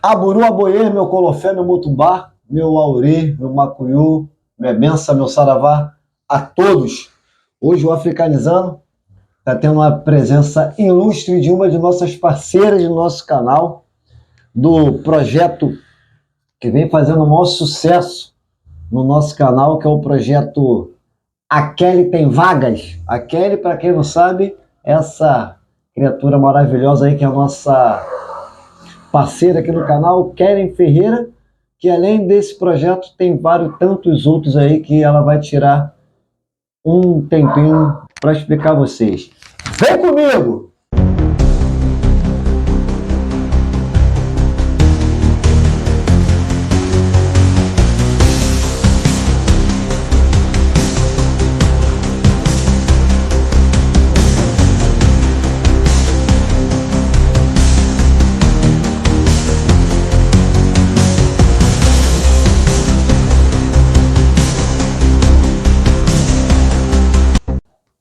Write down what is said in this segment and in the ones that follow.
Aburu, Aboiê, meu Colofé, meu Mutumbá, meu Auri, meu Macuyu, minha benção, meu Saravá, a todos. Hoje o Africanizando está tendo uma presença ilustre de uma de nossas parceiras do nosso canal, do projeto que vem fazendo o maior sucesso no nosso canal, que é o projeto A Kelly Tem Vagas. A Kelly, para quem não sabe, essa criatura maravilhosa aí que é a nossa parceira aqui no canal, Keren Ferreira, que além desse projeto tem vários tantos outros aí que ela vai tirar um tempinho para explicar a vocês. Vem comigo!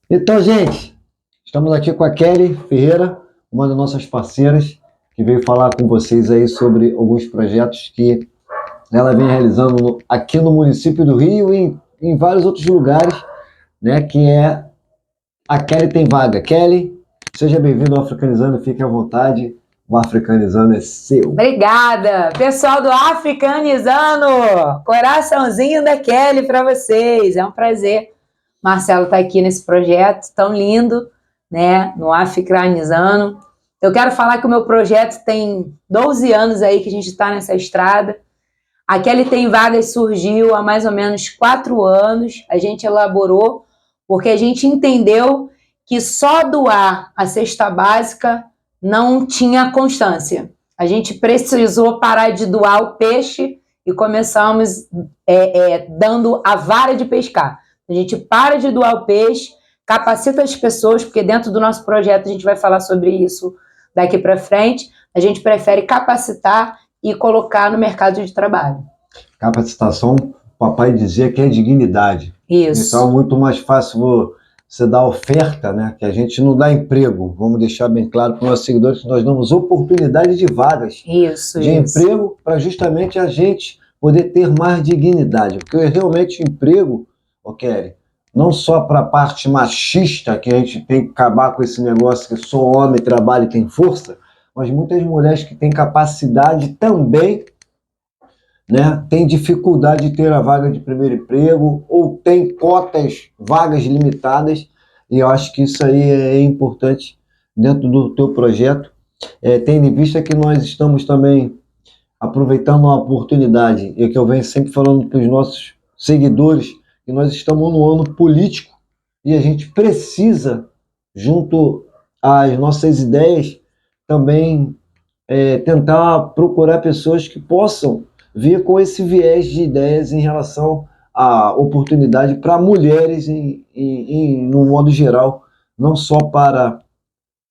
Então, gente, estamos aqui com a Kelly Ferreira, uma das nossas parceiras, que veio falar com vocês aí sobre alguns projetos que ela vem realizando aqui no município do Rio e em vários outros lugares, né, que é A Kelly Tem Vaga. Kelly, seja bem-vindo ao Africanizando, fique à vontade, o Africanizando é seu. Obrigada, pessoal do Africanizando, coraçãozinho da Kelly para vocês, é um prazer. Marcelo está aqui nesse projeto tão lindo, né, no Africanizando. Eu quero falar que o meu projeto tem 12 anos aí que a gente está nessa estrada. A Kelly Tem Vagas surgiu há mais ou menos 4 anos, a gente elaborou, porque a gente entendeu que só doar a cesta básica não tinha constância. A gente precisou parar de doar o peixe e começamos dando a vara de pescar. A gente para de doar o peixe, capacita as pessoas, porque dentro do nosso projeto a gente vai falar sobre isso daqui para frente. A gente prefere capacitar e colocar no mercado de trabalho. Capacitação, papai dizia que é dignidade. Isso. Então é muito mais fácil você dar oferta, né? Que a gente não dá emprego. Vamos deixar bem claro para os nossos seguidores que nós damos oportunidade de vagas de emprego para justamente a gente poder ter mais dignidade. Porque realmente emprego, Kelly, não só para a parte machista, que a gente tem que acabar com esse negócio que só homem trabalha e tem força, mas muitas mulheres que têm capacidade também, né, tem dificuldade de ter a vaga de primeiro emprego ou tem cotas, vagas limitadas, e eu acho que isso aí é importante dentro do teu projeto, tendo em vista que nós estamos também aproveitando uma oportunidade, e que eu venho sempre falando para os nossos seguidores, que nós estamos no ano político e a gente precisa, junto às nossas ideias, também tentar procurar pessoas que possam vir com esse viés de ideias em relação à oportunidade para mulheres no modo geral, não só para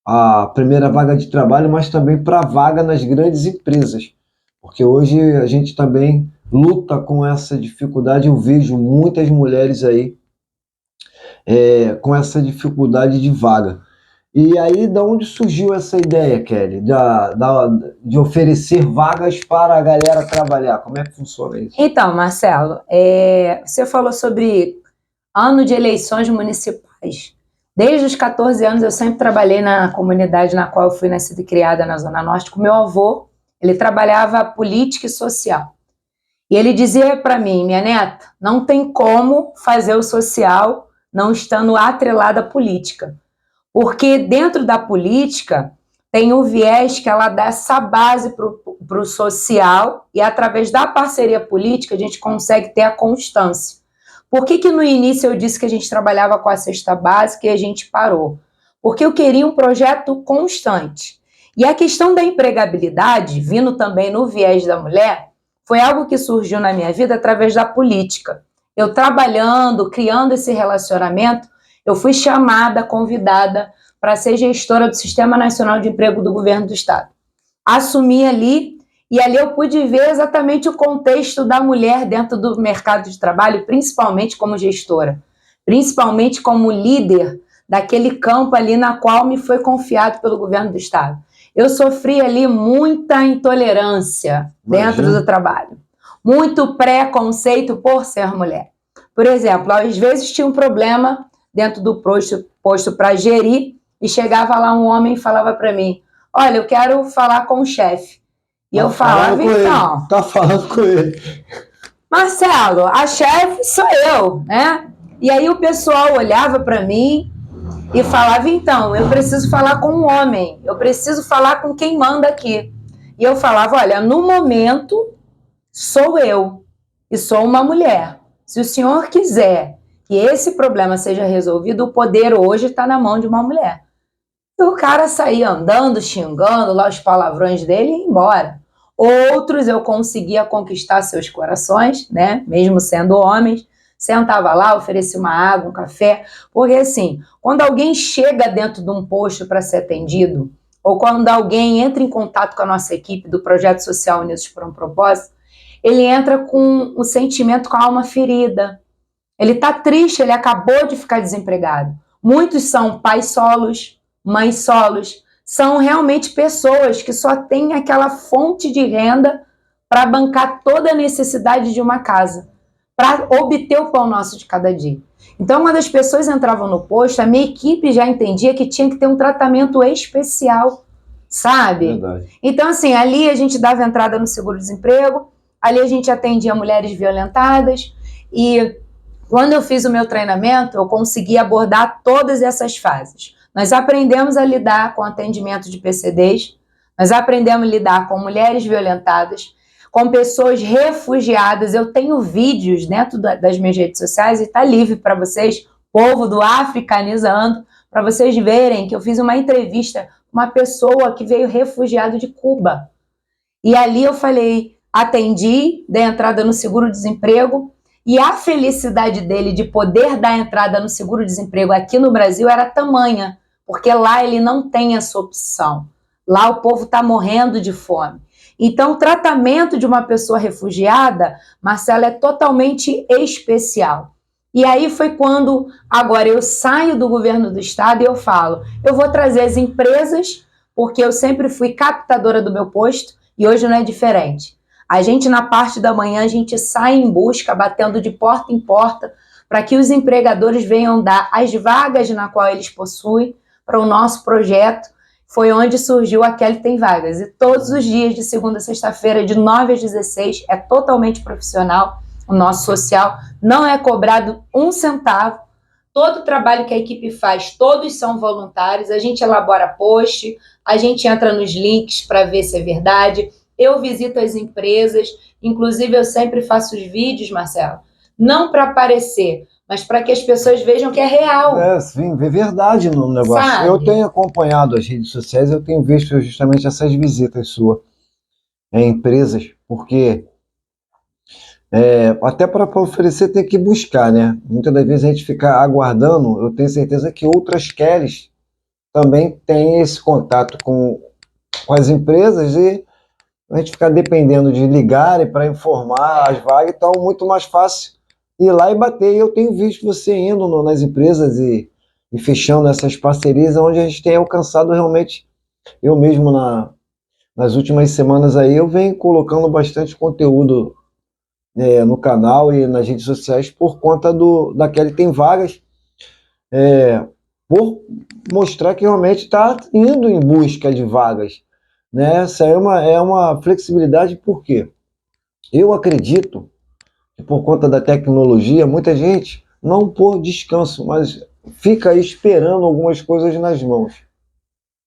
a primeira vaga de trabalho, mas também para a vaga nas grandes empresas. Porque hoje a gente também luta com essa dificuldade, eu vejo muitas mulheres aí com essa dificuldade de vaga. E aí, da onde surgiu essa ideia, Kelly, de oferecer vagas para a galera trabalhar? Como é que funciona isso? Então, Marcelo, você falou sobre ano de eleições municipais. Desde os 14 anos eu sempre trabalhei na comunidade na qual eu fui nascida e criada na Zona Norte com meu avô. Ele trabalhava política e social. E ele dizia para mim, minha neta, não tem como fazer o social não estando atrelada à política. Porque dentro da política tem o viés que ela dá essa base para o social e através da parceria política a gente consegue ter a constância. Por que no início eu disse que a gente trabalhava com a cesta básica e a gente parou? Porque eu queria um projeto constante. E a questão da empregabilidade, vindo também no viés da mulher, foi algo que surgiu na minha vida através da política. Eu trabalhando, criando esse relacionamento, eu fui chamada, convidada para ser gestora do Sistema Nacional de Emprego do Governo do Estado. Assumi ali, e ali eu pude ver exatamente o contexto da mulher dentro do mercado de trabalho, principalmente como gestora, principalmente como líder daquele campo ali na qual me foi confiado pelo Governo do Estado. eu sofri ali muita intolerância dentro do trabalho. Muito preconceito por ser mulher. Por exemplo, às vezes tinha um problema dentro do posto para gerir e chegava lá um homem e falava para mim, olha, eu quero falar com o chefe. E eu falava, então... Tá falando com ele. Marcelo, a chefe sou eu, né? E aí o pessoal olhava para mim e falava, então, eu preciso falar com um homem, eu preciso falar com quem manda aqui. E eu falava, olha, no momento sou eu e sou uma mulher. Se o senhor quiser que esse problema seja resolvido, o poder hoje está na mão de uma mulher. E o cara saía andando, xingando lá os palavrões dele e ia embora. Outros eu conseguia conquistar seus corações, né? Mesmo sendo homens. Sentava lá, oferecia uma água, um café. Porque assim, quando alguém chega dentro de um posto para ser atendido, ou quando alguém entra em contato com a nossa equipe do Projeto Social Unidos por um Propósito, ele entra com um sentimento, com a alma ferida. Ele está triste, ele acabou de ficar desempregado. Muitos são pais solos, mães solos, são realmente pessoas que só têm aquela fonte de renda para bancar toda a necessidade de uma casa, para obter o pão nosso de cada dia. Então, quando as pessoas entravam no posto, a minha equipe já entendia que tinha que ter um tratamento especial, sabe? Verdade. Então, assim, ali a gente dava entrada no seguro-desemprego, ali a gente atendia mulheres violentadas e quando eu fiz o meu treinamento, eu consegui abordar todas essas fases. Nós aprendemos a lidar com atendimento de PCDs, nós aprendemos a lidar com mulheres violentadas, com pessoas refugiadas. Eu tenho vídeos dentro das minhas redes sociais e está livre para vocês, povo do Africanizando, para vocês verem que eu fiz uma entrevista com uma pessoa que veio refugiado de Cuba. E ali eu falei, atendi, dei entrada no seguro-desemprego, e a felicidade dele de poder dar entrada no seguro-desemprego aqui no Brasil era tamanha, porque lá ele não tem essa opção. Lá o povo está morrendo de fome. Então, o tratamento de uma pessoa refugiada, Marcelo, é totalmente especial. E aí foi quando, agora eu saio do governo do estado e eu falo, eu vou trazer as empresas, porque eu sempre fui captadora do meu posto, e hoje não é diferente. A gente, na parte da manhã, a gente sai em busca, batendo de porta em porta, para que os empregadores venham dar as vagas na qual eles possuem para o nosso projeto. Foi onde surgiu a Kelly Tem Vagas. E todos os dias, de segunda a sexta-feira, de 9 às 16, é totalmente profissional. O nosso social não é cobrado um centavo. Todo o trabalho que a equipe faz, todos são voluntários. A gente elabora post, a gente entra nos links para ver se é verdade. Eu visito as empresas, inclusive eu sempre faço os vídeos, Marcelo, não para aparecer, mas para que as pessoas vejam que é real. É, sim, ver verdade no negócio. Sabe? Eu tenho acompanhado as redes sociais, eu tenho visto justamente essas visitas suas em empresas, porque até para oferecer tem que buscar, né? Muitas das vezes a gente fica aguardando, eu tenho certeza que outras Kellys também têm esse contato com as empresas e a gente ficar dependendo de ligarem para informar as vagas, então é muito mais fácil ir lá e bater. E eu tenho visto você indo nas empresas e fechando essas parcerias, onde a gente tem alcançado realmente. Eu mesmo, nas últimas semanas aí, eu venho colocando bastante conteúdo no canal e nas redes sociais por conta da Kelly Tem Vagas, por mostrar que realmente está indo em busca de vagas. Né? Essa é uma flexibilidade, porque eu acredito que por conta da tecnologia, muita gente não por descanso, mas fica aí esperando algumas coisas nas mãos.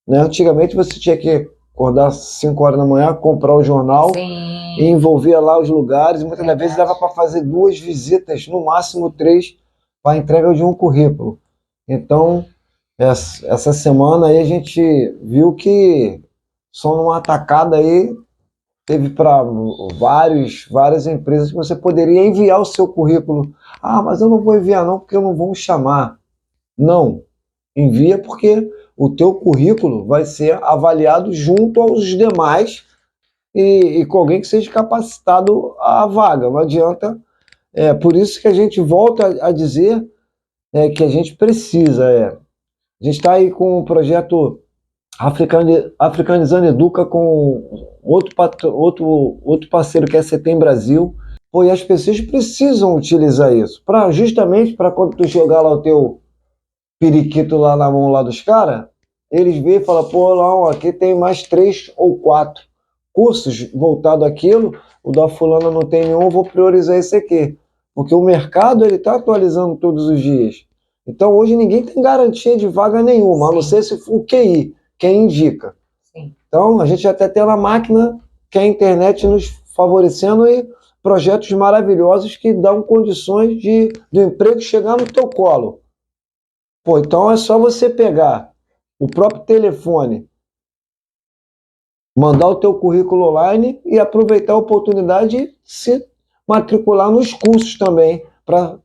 Né? Antigamente você tinha que acordar às 5 horas da manhã, comprar o jornal. Sim. E envolver lá os lugares, e muitas das vezes dava para fazer 2 visitas, no máximo 3, para a entrega de um currículo. Então, essa semana aí a gente viu que só numa tacada aí teve para várias empresas que você poderia enviar o seu currículo. Ah, mas eu não vou enviar não, porque eu não vou chamar. Não, envia porque o teu currículo vai ser avaliado junto aos demais e com alguém que seja capacitado à vaga. Não adianta. Por isso que a gente volta a dizer que a gente precisa. A gente está aí com um projeto Africanizando Educa com outro parceiro que é CT Brasil. Pô, e as pessoas precisam utilizar isso, justamente para quando tu jogar lá o teu periquito lá na mão lá dos caras, eles veem e falam, pô, não, aqui tem mais 3 ou 4 cursos voltados àquilo, o da fulana não tem nenhum, vou priorizar esse aqui. Porque o mercado ele está atualizando todos os dias. Então hoje ninguém tem garantia de vaga nenhuma, Sim. A não ser se for o QI, quem indica. Sim. Então a gente até tem uma máquina que é a internet nos favorecendo e projetos maravilhosos que dão condições do emprego chegar no teu colo. Pô, então é só você pegar o próprio telefone, mandar o teu currículo online e aproveitar a oportunidade de se matricular nos cursos também, para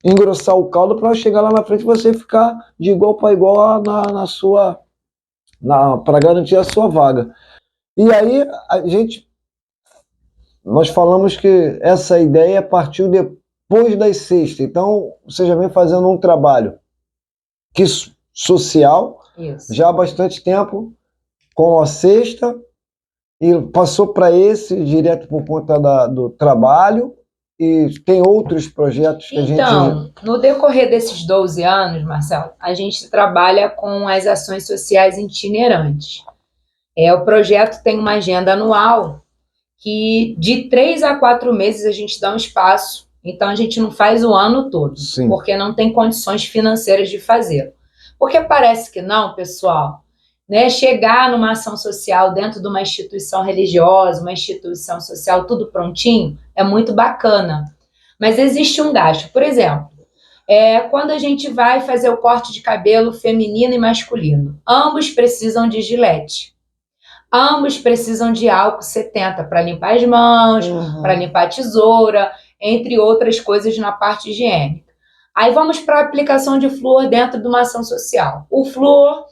engrossar o caldo, para chegar lá na frente você ficar de igual para igual para garantir a sua vaga. E aí nós falamos que essa ideia partiu depois das sextas, então você já vem fazendo um trabalho social, Isso. já há bastante tempo, com a sexta, e passou para esse direto por conta do trabalho, e tem outros projetos que a gente... Então, no decorrer desses 12 anos, Marcelo, a gente trabalha com as ações sociais itinerantes. O projeto tem uma agenda anual que de 3 a 4 meses a gente dá um espaço, então a gente não faz o ano todo, Sim. porque não tem condições financeiras de fazer. Porque parece que não, pessoal, né? Chegar numa ação social dentro de uma instituição religiosa, uma instituição social, tudo prontinho, é muito bacana. Mas existe um gasto. Por exemplo, quando a gente vai fazer o corte de cabelo feminino e masculino, ambos precisam de gilete. Ambos precisam de álcool 70 para limpar as mãos, para limpar a tesoura, entre outras coisas na parte higiênica. Aí vamos para a aplicação de flúor dentro de uma ação social. O flúor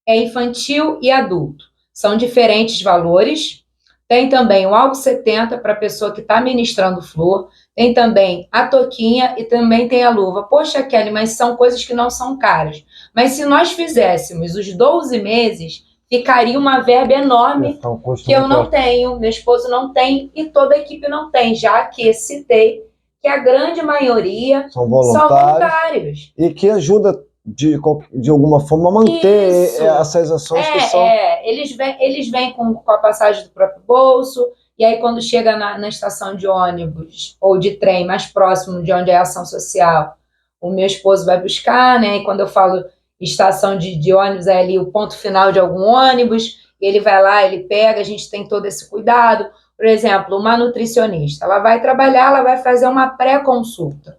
é infantil e adulto. São diferentes valores. Tem também o álcool 70 para a pessoa que está ministrando flúor. Tem também a touquinha e também tem a luva. Poxa, Kelly, mas são coisas que não são caras. Mas se nós fizéssemos os 12 meses, ficaria uma verba enorme que eu não tenho, meu esposo não tem e toda a equipe não tem, já que citei que a grande maioria são voluntários. E que ajuda de alguma forma a manter essas ações que são... Eles vêm com a passagem do próprio bolso, e aí quando chega na estação de ônibus ou de trem mais próximo de onde é a ação social, o meu esposo vai buscar, né? E quando eu falo estação de ônibus, é ali o ponto final de algum ônibus, ele vai lá, ele pega, a gente tem todo esse cuidado. Por exemplo, uma nutricionista, ela vai trabalhar, ela vai fazer uma pré-consulta.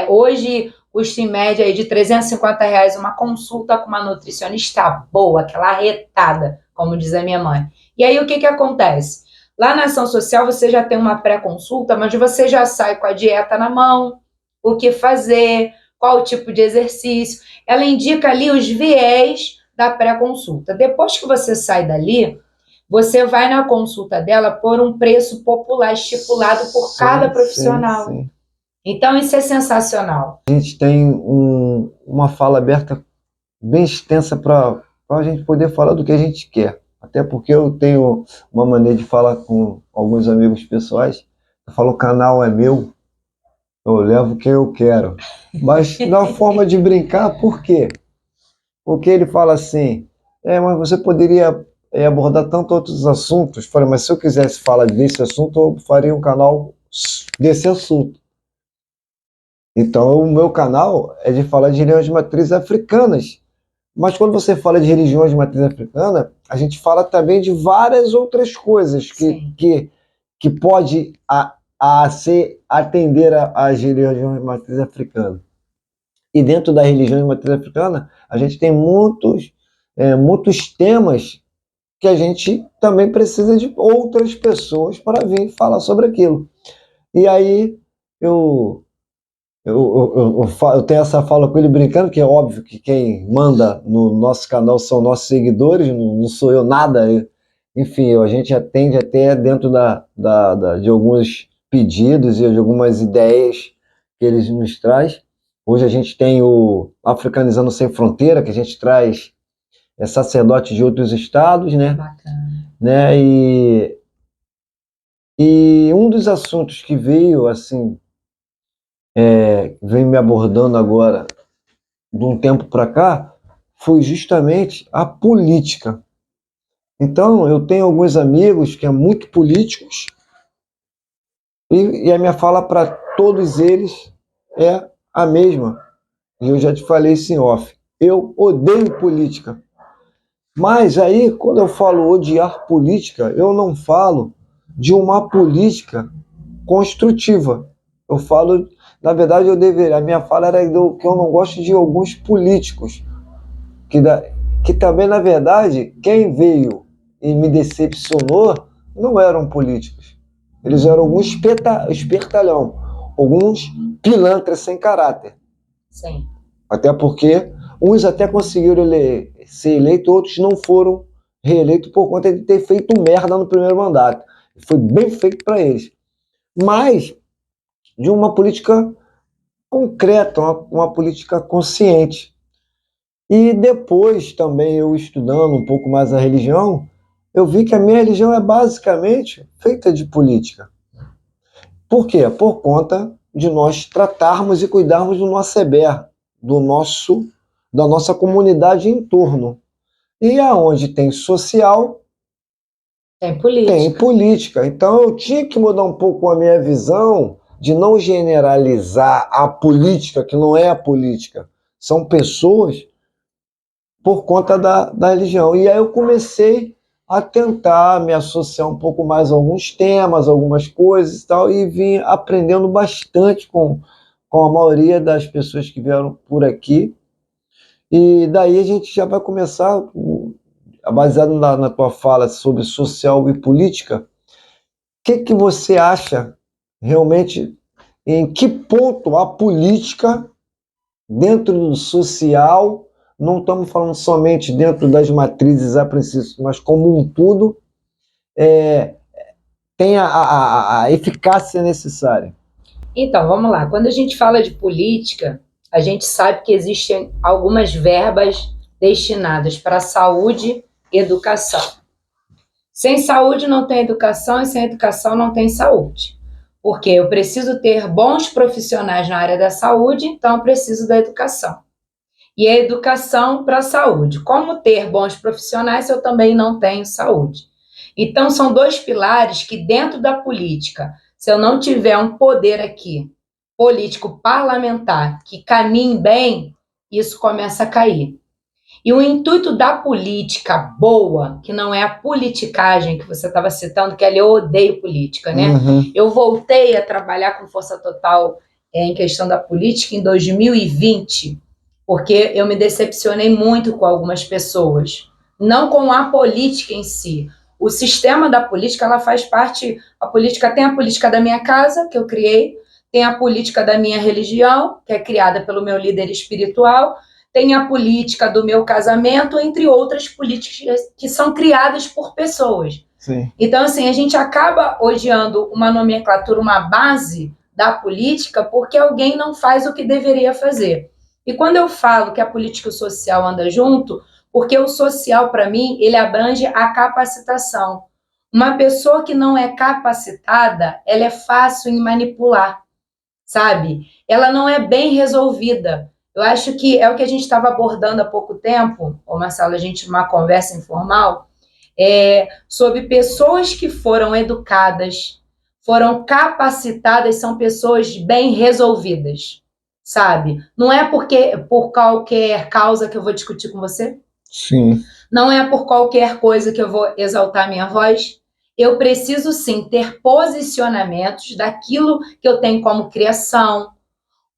Hoje, custa em média aí de R$350 uma consulta com uma nutricionista boa, aquela arretada, como diz a minha mãe. E aí, o que acontece? Lá na ação social, você já tem uma pré-consulta, mas você já sai com a dieta na mão, o que fazer, qual o tipo de exercício. Ela indica ali os viés da pré-consulta. Depois que você sai dali, você vai na consulta dela por um preço popular estipulado por cada profissional. Sim. Então, isso é sensacional. A gente tem uma fala aberta bem extensa para a gente poder falar do que a gente quer. Até porque eu tenho uma maneira de falar com alguns amigos pessoais. Eu falo, o canal é meu, eu levo quem eu quero. Mas na forma de brincar, por quê? Porque ele fala assim, mas você poderia abordar tantos outros assuntos. Eu falei, mas se eu quisesse falar desse assunto, eu faria um canal desse assunto. Então, o meu canal é de falar de religiões de matriz africanas. Mas quando você fala de religiões de matriz africana, a gente fala também de várias outras coisas que pode atender às religiões de matriz africana. E dentro da religião de matriz africana, a gente tem muitos temas que a gente também precisa de outras pessoas para vir falar sobre aquilo. E aí eu tenho essa fala com ele brincando, que é óbvio que quem manda no nosso canal são nossos seguidores, não sou eu nada. Enfim, a gente atende até dentro de alguns pedidos e de algumas ideias que eles nos trazem. Hoje a gente tem o Africanizando Sem Fronteira, que a gente traz é sacerdote de outros estados, né? Bacana. Né? E um dos assuntos que veio, assim, vem me abordando agora, de um tempo para cá, foi justamente a política. Então, eu tenho alguns amigos que são muito políticos, e a minha fala para todos eles é a mesma. E eu já te falei isso em off. Eu odeio política. Mas aí, quando eu falo odiar política, eu não falo de uma política construtiva. Eu falo, na verdade, a minha fala era que eu não gosto de alguns políticos, que também, na verdade, quem veio e me decepcionou não eram políticos. Eles eram alguns espertalhão, alguns pilantras sem caráter. Sim. Até porque uns até conseguiram ser eleitos, outros não foram reeleitos por conta de ter feito merda no primeiro mandato. Foi bem feito para eles. Mas de uma política concreta, uma política consciente. E depois também eu estudando um pouco mais a religião, eu vi que a minha religião é basicamente feita de política. Por quê? Por conta de nós tratarmos e cuidarmos do nosso EBER, da nossa comunidade em torno. E aonde tem social, tem política. Tem política. Então eu tinha que mudar um pouco a minha visão de não generalizar a política, que não é a política. São pessoas por conta da religião. E aí eu comecei a tentar me associar um pouco mais a alguns temas, algumas coisas e tal, e vim aprendendo bastante com a maioria das pessoas que vieram por aqui. E daí a gente já vai começar, baseado na tua fala sobre social e política, o que você acha realmente, em que ponto a política, dentro do social, não estamos falando somente dentro das matrizes a princípio, mas como um todo, tem a eficácia necessária? Então, vamos lá. Quando a gente fala de política, a gente sabe que existem algumas verbas destinadas para saúde e educação. Sem saúde não tem educação e sem educação não tem saúde. Porque eu preciso ter bons profissionais na área da saúde, então eu preciso da educação. E a educação para a saúde. Como ter bons profissionais se eu também não tenho saúde? Então, são dois pilares que, dentro da política, se eu não tiver um poder aqui, político parlamentar, que caminhe bem, isso começa a cair. E o intuito da política boa, que não é a politicagem que você estava citando, que ali eu odeio política, né? Uhum. Eu voltei a trabalhar com força total em questão da política em 2020, porque eu me decepcionei muito com algumas pessoas. Não com a política em si. O sistema da política, ela faz parte... A política tem a política da minha casa, que eu criei, tem a política da minha religião, que é criada pelo meu líder espiritual, tem a política do meu casamento, entre outras políticas que são criadas por pessoas. Sim. Então, assim, a gente acaba odiando uma nomenclatura, uma base da política, porque alguém não faz o que deveria fazer. E quando eu falo que a política e o social andam junto, porque o social, para mim, ele abrange a capacitação. Uma pessoa que não é capacitada, ela é fácil em manipular, sabe? Ela não é bem resolvida. Eu acho que é o que a gente estava abordando há pouco tempo, Marcelo, a gente numa conversa informal, sobre pessoas que foram educadas, foram capacitadas, são pessoas bem resolvidas, sabe? Não é porque por qualquer causa que eu vou discutir com você. Sim. Não é por qualquer coisa que eu vou exaltar minha voz. Eu preciso, sim, ter posicionamentos daquilo que eu tenho como criação,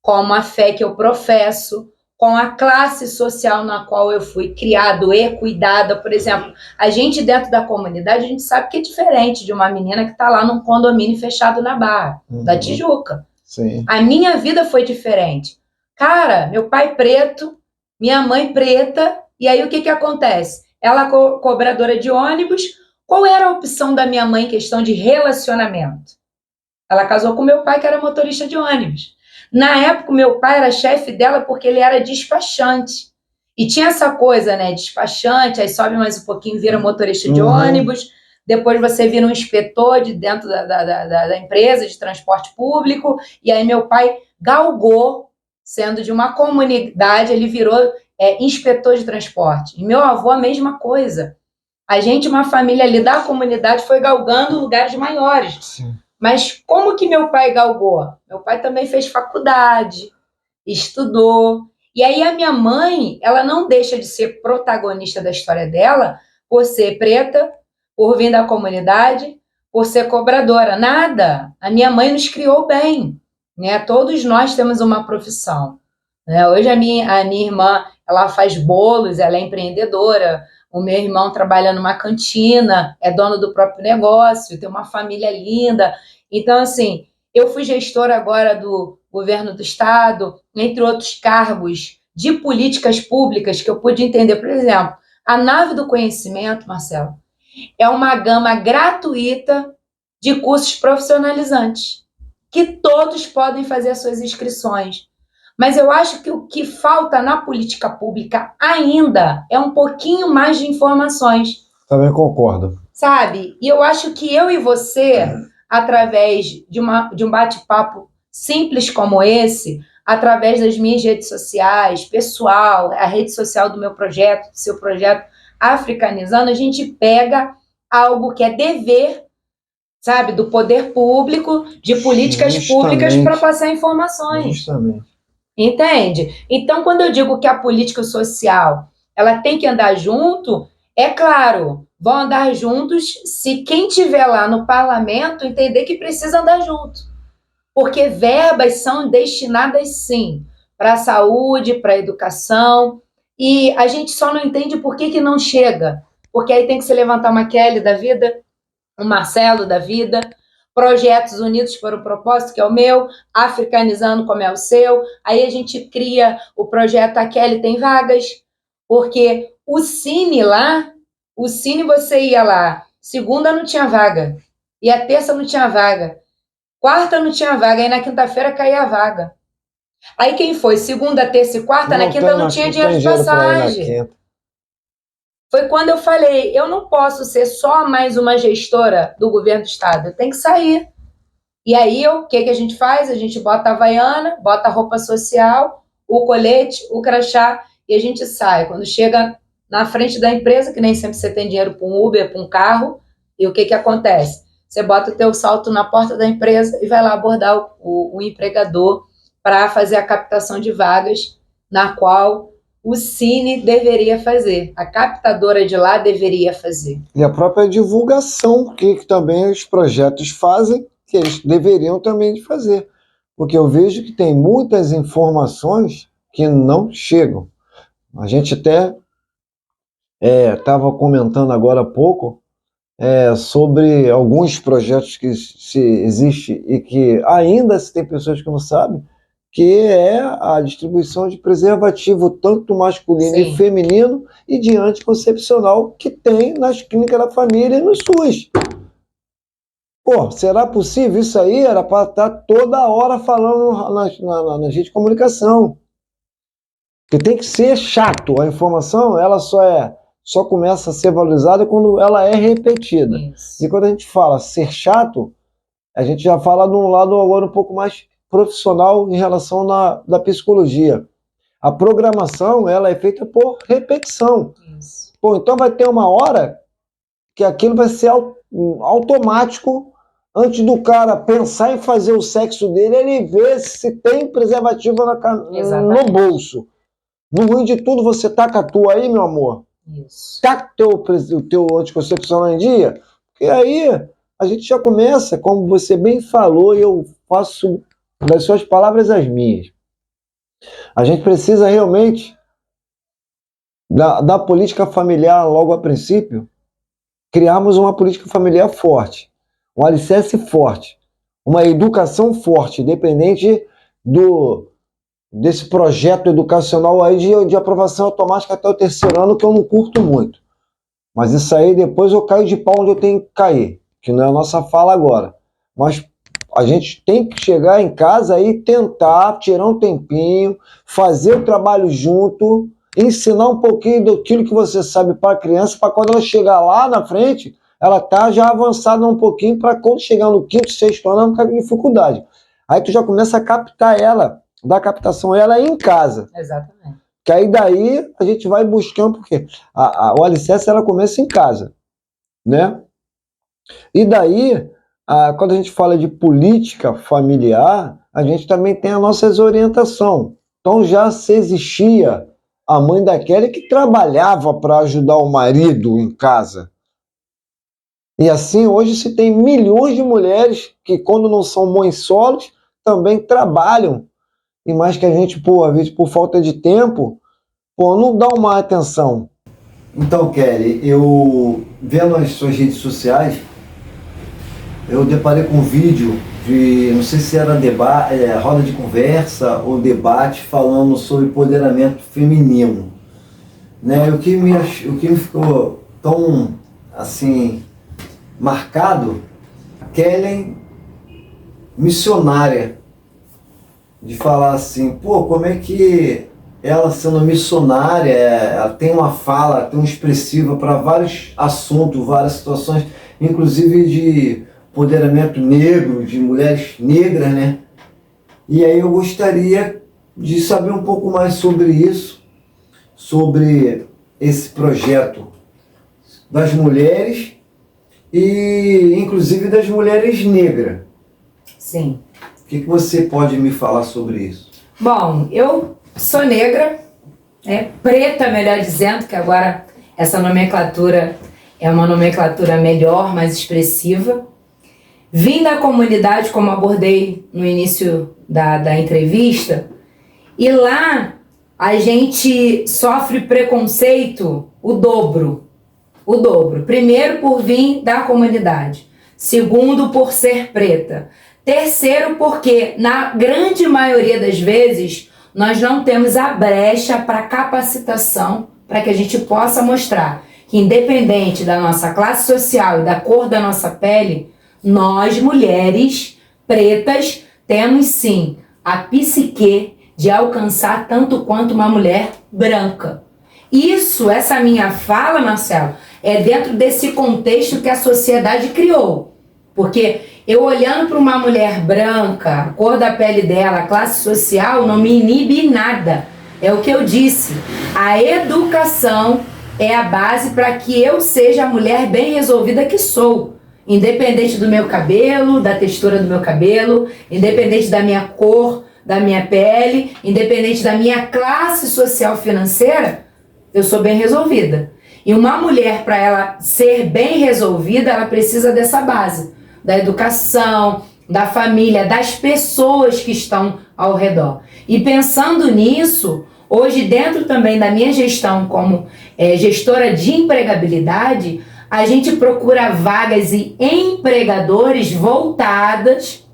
com a fé que eu professo, com a classe social na qual eu fui criado e cuidada. Por exemplo, a gente dentro da comunidade, a gente sabe que é diferente de uma menina que está lá num condomínio fechado na Barra, da Tijuca. Sim. A minha vida foi diferente. Cara, meu pai preto, minha mãe preta, e aí o que acontece? Ela cobradora de ônibus, qual era a opção da minha mãe em questão de relacionamento? Ela casou com meu pai, que era motorista de ônibus. Na época, meu pai era chefe dela porque ele era despachante. E tinha essa coisa, né, despachante, aí sobe mais um pouquinho, vira motorista de ônibus, depois você vira um inspetor de dentro da empresa de transporte público, e aí meu pai galgou, sendo de uma comunidade, ele virou inspetor de transporte. E meu avô, a mesma coisa. A gente, uma família ali da comunidade, foi galgando lugares maiores. Sim. Mas como que meu pai galgou? Meu pai também fez faculdade, estudou. E aí a minha mãe, ela não deixa de ser protagonista da história dela por ser preta, por vir da comunidade, por ser cobradora. Nada. A minha mãe nos criou bem, né? Todos nós temos uma profissão, né? Hoje a minha irmã, ela faz bolos, ela é empreendedora. O meu irmão trabalha numa cantina, é dono do próprio negócio, tem uma família linda. Então, assim, eu fui gestora agora do governo do estado, entre outros cargos de políticas públicas que eu pude entender. Por exemplo, a nave do conhecimento, Marcelo, é uma gama gratuita de cursos profissionalizantes, que todos podem fazer as suas inscrições. Mas eu acho que o que falta na política pública ainda é um pouquinho mais de informações. Também concordo. Sabe? E eu acho que eu e você, através de um bate-papo simples como esse, através das minhas redes sociais, pessoal, a rede social do meu projeto, do seu projeto Africanizando, a gente pega algo que é dever, sabe, do poder público, de políticas públicas para passar informações. Justamente. Entende? Então, quando eu digo que a política social ela tem que andar junto, é claro, vão andar juntos se quem estiver lá no parlamento entender que precisa andar junto. Porque verbas são destinadas, sim, para a saúde, para a educação, e a gente só não entende por que não chega. Porque aí tem que se levantar uma Kelly da vida, um Marcelo da vida, Projetos Unidos para o Propósito, que é o meu, Africanizando, como é o seu. Aí a gente cria o projeto A Kelly Tem Vagas, porque o Cine lá, o Cine você ia lá, segunda não tinha vaga, e a terça não tinha vaga, quarta não tinha vaga, aí na quinta-feira caía a vaga. Aí quem foi? Segunda, terça e quarta, na quinta não tinha dinheiro de passagem. Foi quando eu falei, eu não posso ser só mais uma gestora do governo do estado, eu tenho que sair. E aí, o que a gente faz? A gente bota a havaiana, bota a roupa social, o colete, o crachá, e a gente sai. Quando chega na frente da empresa, que nem sempre você tem dinheiro para um Uber, para um carro, e o que acontece? Você bota o teu salto na porta da empresa e vai lá abordar o empregador para fazer a captação de vagas, na qual o Cine deveria fazer, a captadora de lá deveria fazer. E a própria divulgação, que também os projetos fazem, que eles deveriam também fazer. Porque eu vejo que tem muitas informações que não chegam. A gente até estava comentando agora há pouco sobre alguns projetos que existem e que ainda se tem pessoas que não sabem, que é a distribuição de preservativo tanto masculino e feminino e de anticoncepcional que tem nas clínicas da família e no SUS. Pô, será possível isso aí? Era para estar toda hora falando na rede de comunicação. Porque tem que ser chato. A informação, ela só começa a ser valorizada quando ela é repetida. Isso. E quando a gente fala ser chato, a gente já fala de um lado agora um pouco mais profissional em relação da psicologia. A programação, ela é feita por repetição. Isso. Pô, então vai ter uma hora que aquilo vai ser automático. Antes do cara pensar em fazer o sexo dele, ele vê se tem preservativo no bolso. No ruim de tudo, você taca a tua aí, meu amor. Isso. Taca o teu anticoncepcional em dia. Porque aí a gente já começa, como você bem falou, e eu faço das suas palavras as minhas. A gente precisa realmente da política familiar logo a princípio, criarmos uma política familiar forte, um alicerce forte, uma educação forte, independente desse projeto educacional aí de aprovação automática até o 3º ano, que eu não curto muito. Mas isso aí depois eu caio de pau onde eu tenho que cair, que não é a nossa fala agora. Mas a gente tem que chegar em casa e tentar tirar um tempinho, fazer o trabalho junto, ensinar um pouquinho daquilo que você sabe para a criança, para quando ela chegar lá na frente, ela tá já avançada um pouquinho, para quando chegar no quinto, sexto ano, ela não tá com dificuldade. Aí tu já começa a captar ela, dar captação a ela em casa. Exatamente. Que aí daí a gente vai buscando, porque o alicerce ela começa em casa, né? E daí, quando a gente fala de política familiar, a gente também tem as nossas orientações. Então já se existia a mãe da Kelly que trabalhava para ajudar o marido em casa. E assim, hoje se tem milhões de mulheres que, quando não são mães solos, também trabalham. E mais que a gente, às vezes, por falta de tempo, não dá uma atenção. Então, Kelly, eu vendo as suas redes sociais, eu deparei com um vídeo de, não sei se era roda de conversa ou debate falando sobre empoderamento feminino. Né? O que me ficou tão, assim, marcado, Kelly, missionária, de falar assim, como é que ela sendo missionária, ela tem uma fala tão expressiva para vários assuntos, várias situações, inclusive de empoderamento negro, de mulheres negras, né? E aí eu gostaria de saber um pouco mais sobre isso, sobre esse projeto das mulheres e inclusive das mulheres negras. Sim. O que você pode me falar sobre isso? Bom, eu sou negra, preta, melhor dizendo, que agora essa nomenclatura é uma nomenclatura melhor, mais expressiva. Vim da comunidade, como abordei no início da entrevista, e lá a gente sofre preconceito o dobro. Primeiro, por vir da comunidade. Segundo, por ser preta. Terceiro, porque na grande maioria das vezes nós não temos a brecha para capacitação para que a gente possa mostrar que, independente da nossa classe social e da cor da nossa pele, nós, mulheres pretas, temos sim a psique de alcançar tanto quanto uma mulher branca. Essa minha fala, Marcelo, é dentro desse contexto que a sociedade criou. Porque eu olhando para uma mulher branca, a cor da pele dela, a classe social, não me inibe nada. É o que eu disse. A educação é a base para que eu seja a mulher bem resolvida que sou. Independente do meu cabelo, da textura do meu cabelo, independente da minha cor, da minha pele, independente da minha classe social financeira, eu sou bem resolvida. E uma mulher, para ela ser bem resolvida, ela precisa dessa base, da educação, da família, das pessoas que estão ao redor. E pensando nisso, hoje dentro também da minha gestão como gestora de empregabilidade, a gente procura vagas e empregadores voltadas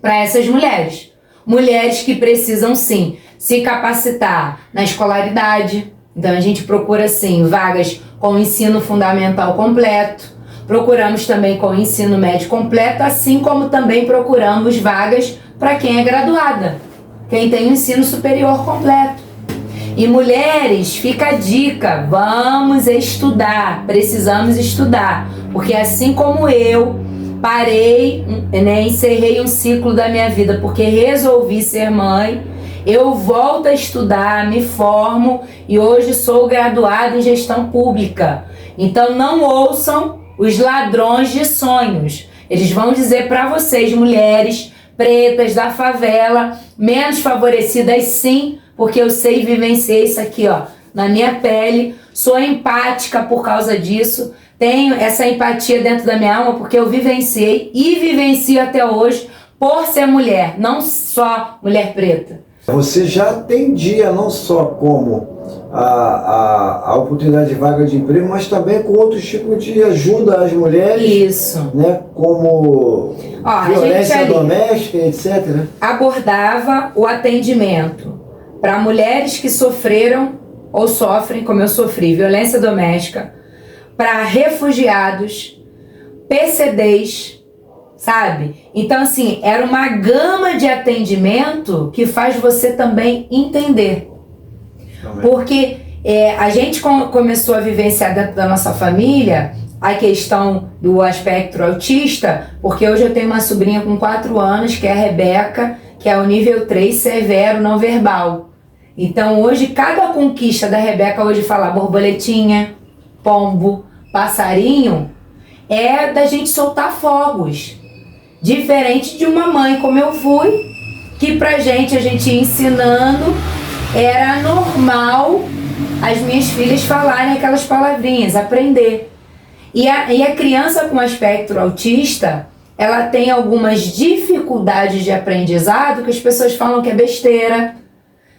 para essas mulheres. Mulheres que precisam, sim, se capacitar na escolaridade. Então, a gente procura, sim, vagas com ensino fundamental completo. Procuramos também com ensino médio completo, assim como também procuramos vagas para quem é graduada, quem tem o ensino superior completo. E mulheres, fica a dica, vamos estudar, precisamos estudar, porque assim como eu parei, encerrei um ciclo da minha vida porque resolvi ser mãe, eu volto a estudar, me formo e hoje sou graduada em gestão pública. Então não ouçam os ladrões de sonhos, eles vão dizer para vocês, mulheres pretas da favela, menos favorecidas sim, porque eu sei vivenciar isso aqui, na minha pele, sou empática por causa disso, tenho essa empatia dentro da minha alma porque eu vivenciei e vivencio até hoje por ser mulher, não só mulher preta. Você já atendia não só como a oportunidade de vaga de emprego, mas também com outros tipos de ajuda às mulheres. Isso. Né, como violência doméstica, etc. Né? Abordava o atendimento para mulheres que sofreram ou sofrem, como eu sofri, violência doméstica, para refugiados, PCDs, sabe? Então, assim, era uma gama de atendimento que faz você também entender. Porque A gente começou a vivenciar dentro da nossa família a questão do espectro autista, porque hoje eu tenho uma sobrinha com 4 anos, que é a Rebeca, que é o nível 3 severo não verbal. Então hoje cada conquista da Rebeca hoje falar borboletinha, pombo, passarinho, é da gente soltar fogos. Diferente de uma mãe como eu fui, que pra gente, a gente ia ensinando, era normal as minhas filhas falarem aquelas palavrinhas, aprender. E a criança com espectro autista, ela tem algumas dificuldades de aprendizado que as pessoas falam que é besteira,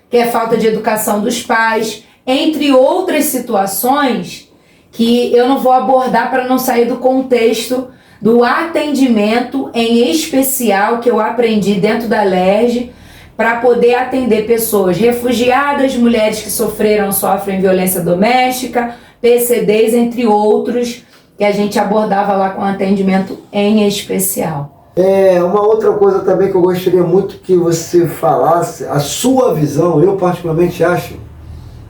que é falta de educação dos pais, entre outras situações que eu não vou abordar para não sair do contexto do atendimento em especial que eu aprendi dentro da LERJ para poder atender pessoas refugiadas, mulheres que sofrem violência doméstica, PCDs, entre outros, que a gente abordava lá com atendimento em especial. Uma outra coisa também que eu gostaria muito que você falasse, a sua visão. Eu particularmente acho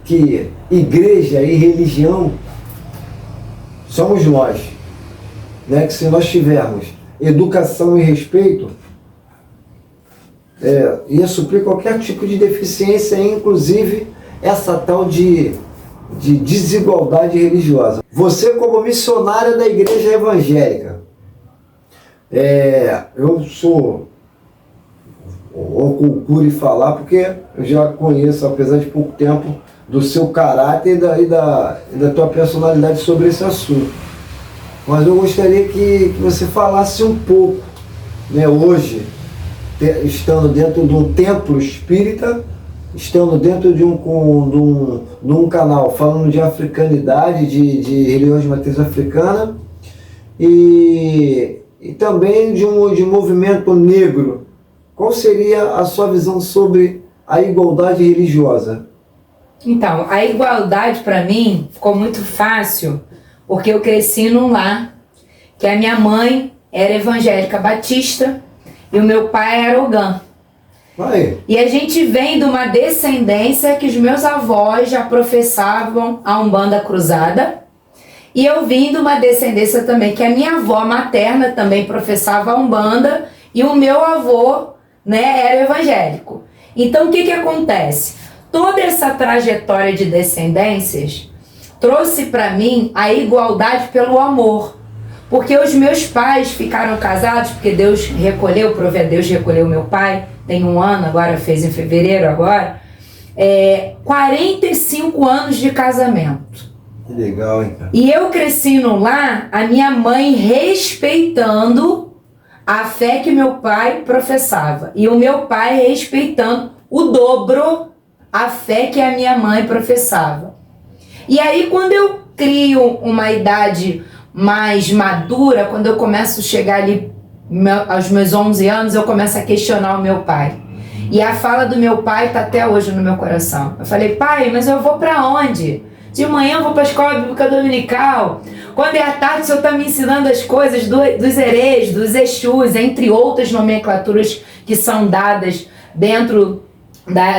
que igreja e religião somos nós, né? Que se nós tivermos educação e respeito, ia suprir qualquer tipo de deficiência, inclusive essa tal de desigualdade religiosa. Você, como missionária da igreja evangélica, eu sou procure falar, porque eu já conheço, apesar de pouco tempo, do seu caráter e da tua personalidade sobre esse assunto. Mas eu gostaria que você falasse um pouco, né, hoje, estando dentro de um templo espírita, estando dentro de um canal falando de africanidade, de religiões de matriz africana, e também de movimento negro. Qual seria a sua visão sobre a igualdade religiosa? Então, a igualdade para mim ficou muito fácil, porque eu cresci num lar que a minha mãe era evangélica batista e o meu pai era ogã. E a gente vem de uma descendência que os meus avós já professavam a Umbanda Cruzada, e eu vim de uma descendência também que a minha avó materna também professava a Umbanda e o meu avô, né, era evangélico. Então o que acontece? Toda essa trajetória de descendências trouxe para mim a igualdade pelo amor. Porque os meus pais ficaram casados, porque Deus recolheu meu pai, tem 1 ano, agora fez em fevereiro agora, 45 anos de casamento. Que legal, hein, cara? E eu cresci no lar, a minha mãe respeitando a fé que meu pai professava. E o meu pai respeitando o dobro a fé que a minha mãe professava. E aí quando eu crio uma idade mais madura, quando eu começo a chegar ali aos meus 11 anos, eu começo a questionar o meu pai. E a fala do meu pai está até hoje no meu coração. Eu falei: pai, mas eu vou para onde? De manhã eu vou para a escola bíblica dominical. Quando é à tarde o senhor está me ensinando as coisas dos herês, dos exus, entre outras nomenclaturas que são dadas dentro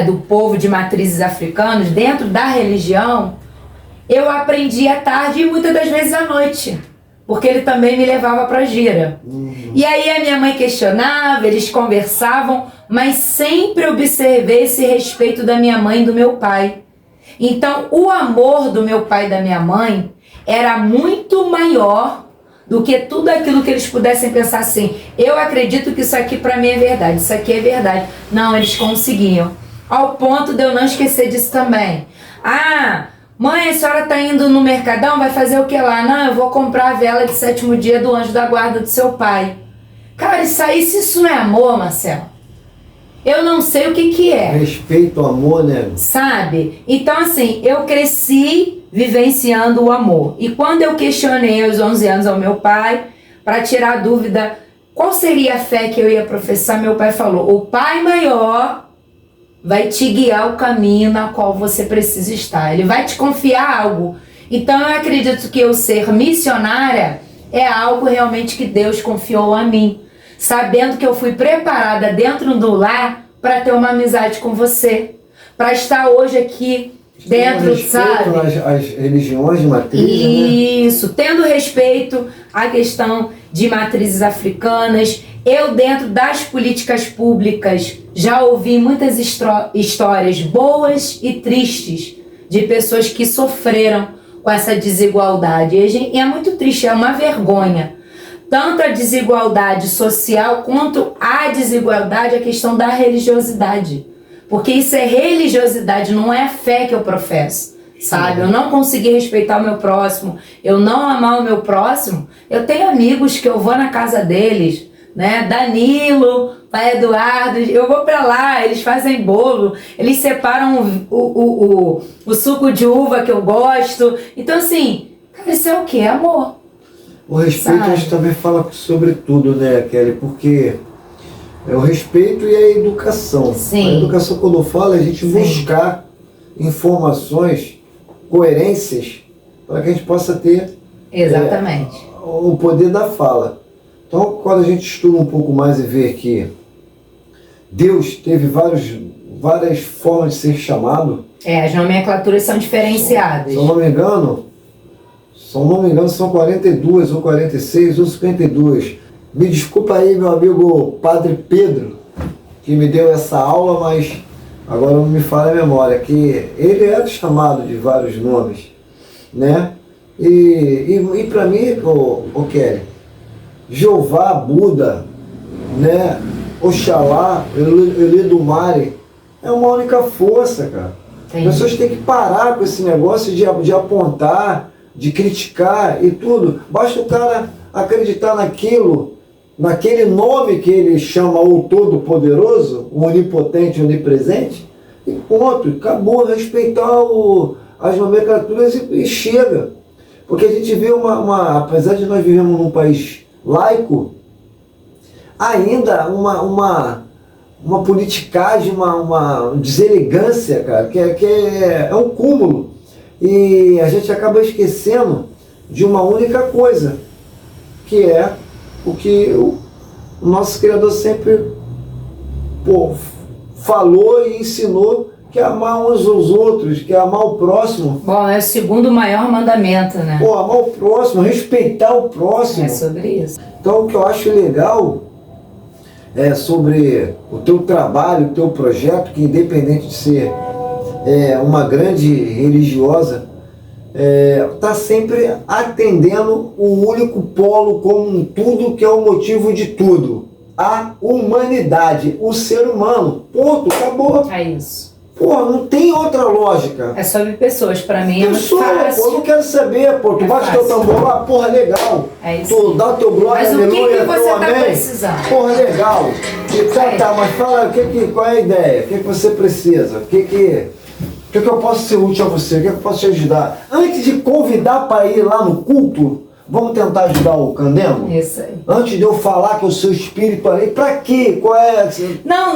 do povo de matrizes africanos, dentro da religião. Eu aprendi à tarde e muitas das vezes à noite, porque ele também me levava para a gira. E aí a minha mãe questionava, eles conversavam, mas sempre observei esse respeito da minha mãe e do meu pai. Então o amor do meu pai e da minha mãe era muito maior do que tudo aquilo que eles pudessem pensar assim: eu acredito que isso aqui para mim é verdade, isso aqui é verdade. Não, eles conseguiam. Ao ponto de eu não esquecer disso também. Ah, mãe, a senhora está indo no Mercadão, vai fazer o que lá? Não, eu vou comprar a vela de 7º dia do anjo da guarda do seu pai. Cara, se isso não é amor, Marcelo, eu não sei o que é. Respeito, amor, né? Sabe? Então, assim, eu cresci vivenciando o amor. E quando eu questionei aos 11 anos ao meu pai, para tirar a dúvida qual seria a fé que eu ia professar, meu pai falou: o Pai Maior vai te guiar o caminho na qual você precisa estar. Ele vai te confiar algo. Então eu acredito que eu ser missionária é algo realmente que Deus confiou a mim, sabendo que eu fui preparada dentro do lar para ter uma amizade com você, para estar hoje aqui dentro, sabe? As religiões de matriz. Isso, né? Tendo respeito à questão de matrizes africanas. Eu, dentro das políticas públicas, já ouvi muitas histórias boas e tristes de pessoas que sofreram com essa desigualdade. E é muito triste, é uma vergonha. Tanto a desigualdade social quanto a desigualdade, a questão da religiosidade. Porque isso é religiosidade, não é a fé que eu professo, sabe? Eu não conseguir respeitar o meu próximo, eu não amar o meu próximo. Eu tenho amigos que eu vou na casa deles, né? Danilo, pai Eduardo, eu vou pra lá, eles fazem bolo, eles separam o suco de uva que eu gosto. Então, assim, cara, isso é o quê? Amor. O respeito, sabe? A gente também fala sobre tudo, né, Kelly? Porque é o respeito e a educação. Sim. A educação, quando eu falo, é a gente buscar informações, coerências, para que a gente possa ter exatamente o poder da fala. Então, quando a gente estuda um pouco mais e vê que Deus teve várias formas de ser chamado. As nomenclaturas são diferenciadas. Se eu não me engano, são 42 ou 46 ou 52. Me desculpa aí, meu amigo Padre Pedro, que me deu essa aula, mas agora não me falha a memória, que ele era chamado de vários nomes, né? E para mim, o Kelly, Jeová, Buda, né? Oxalá, Elidumare, é uma única força, cara. As pessoas têm que parar com esse negócio de apontar, de criticar e tudo. Basta o cara acreditar naquele nome que ele chama o Todo-Poderoso, o Onipotente, Onipresente, e ponto, acabou. Respeitar as nomenclaturas e chega. Porque a gente vê apesar de nós vivemos num país laico, ainda uma politicagem, uma deselegância, cara, que é um cúmulo. E a gente acaba esquecendo de uma única coisa, que é o que o nosso Criador sempre falou e ensinou, que é amar uns aos outros, que é amar o próximo. Bom, é o segundo maior mandamento, né? Amar o próximo, respeitar o próximo. É sobre isso. Então, o que eu acho legal é sobre o teu trabalho, o teu projeto, que independente de ser uma grande religiosa, está sempre atendendo o único polo como um tudo, que é o motivo de tudo. A humanidade, o ser humano. Ponto, acabou. É isso. Não tem outra lógica. É sobre pessoas, pra mim Pessoa, é muito fácil. eu não quero saber, tu bate teu tambor lá, legal. É isso. Tu dá teu glória, mas aleluia, o que você tá precisando? Legal. Mas fala, qual é a ideia? O que você precisa? O que eu posso ser útil a você? O que eu posso te ajudar? Antes de convidar para ir lá no culto, vamos tentar ajudar o Candemo? Isso aí. Antes de eu falar que o seu espírito ali, para quê? Qual é? Não,